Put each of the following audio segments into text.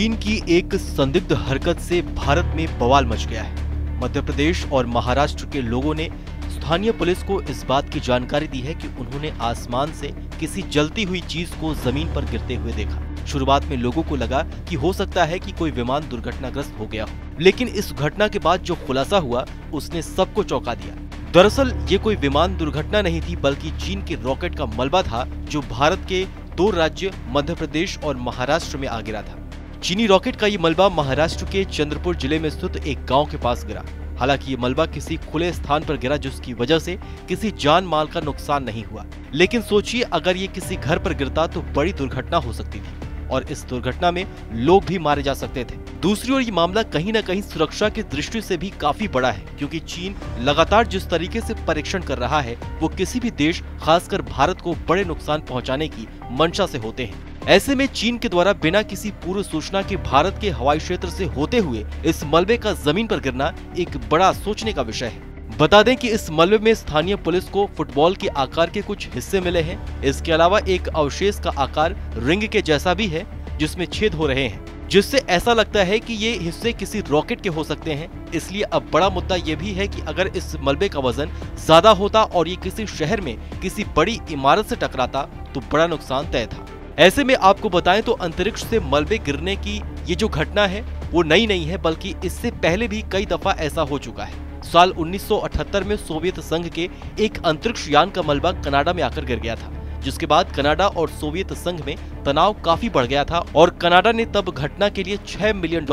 चीन की एक संदिग्ध हरकत से भारत में बवाल मच गया है। मध्य प्रदेश और महाराष्ट्र के लोगों ने स्थानीय पुलिस को इस बात की जानकारी दी है कि उन्होंने आसमान से किसी जलती हुई चीज को जमीन पर गिरते हुए देखा। शुरुआत में लोगों को लगा कि हो सकता है कि कोई विमान दुर्घटनाग्रस्त हो गया हो, लेकिन इस घटना के बाद जो खुलासा हुआ उसने सबको चौंका दिया। दरअसल ये कोई विमान दुर्घटना नहीं थी, बल्कि चीन के रॉकेट का मलबा था जो भारत के दो राज्य मध्य प्रदेश और महाराष्ट्र में आ गिरा था। चीनी रॉकेट का ये मलबा महाराष्ट्र के चंद्रपुर जिले में स्थित एक गांव के पास गिरा। हालांकि ये मलबा किसी खुले स्थान पर गिरा, जिसकी वजह से किसी जान माल का नुकसान नहीं हुआ। लेकिन सोचिए, अगर ये किसी घर पर गिरता तो बड़ी दुर्घटना हो सकती थी और इस दुर्घटना में लोग भी मारे जा सकते थे। दूसरी ओर ये मामला कहीं न कहीं सुरक्षा की दृष्टि से भी काफी बड़ा है, क्योंकि चीन लगातार जिस तरीके से परीक्षण कर रहा है वो किसी भी देश, खासकर भारत को बड़े नुकसान पहुंचाने की मंशा से होते हैं। ऐसे में चीन के द्वारा बिना किसी पूर्व सूचना के भारत के हवाई क्षेत्र से होते हुए इस मलबे का जमीन पर गिरना एक बड़ा सोचने का विषय है। बता दें कि इस मलबे में स्थानीय पुलिस को फुटबॉल के आकार के कुछ हिस्से मिले हैं। इसके अलावा एक अवशेष का आकार रिंग के जैसा भी है, जिसमें छेद हो रहे हैं, जिससे ऐसा लगता है कि ये हिस्से किसी रॉकेट के हो सकते हैं। इसलिए अब बड़ा मुद्दा ये भी है कि अगर इस मलबे का वजन ज्यादा होता और ये किसी शहर में किसी बड़ी इमारत से टकराता तो बड़ा नुकसान तय था। ऐसे में आपको बताएं तो अंतरिक्ष से मलबे गिरने की ये जो घटना है वो नई नहीं है, बल्कि इससे पहले भी कई दफा ऐसा हो चुका है। साल 1978 में सोवियत संघ के एक अंतरिक्ष यान का मलबा कनाडा में आकर गिर गया था, जिसके बाद कनाडा और सोवियत संघ में तनाव काफी बढ़ गया था और कनाडा ने तब घटना के लिए $6 मिलियन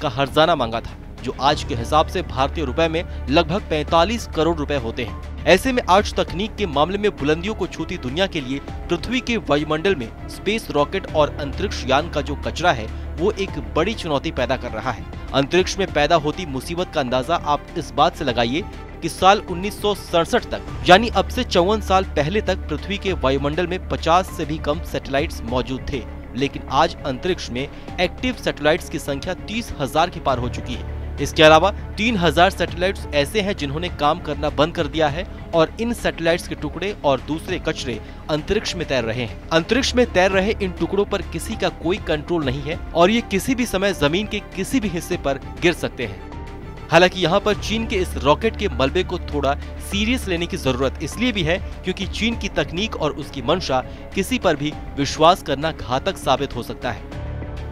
का हर्जाना मांगा था, जो आज के हिसाब से भारतीय रुपए में लगभग 45 करोड़ रुपए होते हैं। ऐसे में आज तकनीक के मामले में बुलंदियों को छूती दुनिया के लिए पृथ्वी के वायुमंडल में स्पेस रॉकेट और अंतरिक्ष यान का जो कचरा है वो एक बड़ी चुनौती पैदा कर रहा है। अंतरिक्ष में पैदा होती मुसीबत का अंदाजा आप इस बात से लगाइए कि साल 1967 तक, यानी अब से 54 साल पहले तक पृथ्वी के वायुमंडल में 50 से भी कम सैटेलाइट्स मौजूद थे, लेकिन आज अंतरिक्ष में एक्टिव सैटेलाइट्स की संख्या 30,000 के पार हो चुकी है। इसके अलावा 3,000 सैटेलाइट्स ऐसे हैं जिन्होंने काम करना बंद कर दिया है और इन सैटेलाइट्स के टुकड़े और दूसरे कचरे अंतरिक्ष में तैर रहे हैं। अंतरिक्ष में तैर रहे इन टुकड़ों पर किसी का कोई कंट्रोल नहीं है और ये किसी भी समय जमीन के किसी भी हिस्से पर गिर सकते हैं। हालांकि यहाँ पर चीन के इस रॉकेट के मलबे को थोड़ा सीरियस लेने की जरूरत इसलिए भी है क्योंकि चीन की तकनीक और उसकी मंशा किसी पर भी विश्वास करना घातक साबित हो सकता है।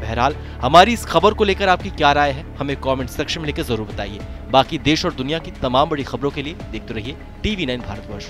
बहरहाल हमारी इस खबर को लेकर आपकी क्या राय है, हमें कमेंट सेक्शन में लिखकर जरूर बताइए। बाकी देश और दुनिया की तमाम बड़ी खबरों के लिए देखते रहिए TV9 भारतवर्ष।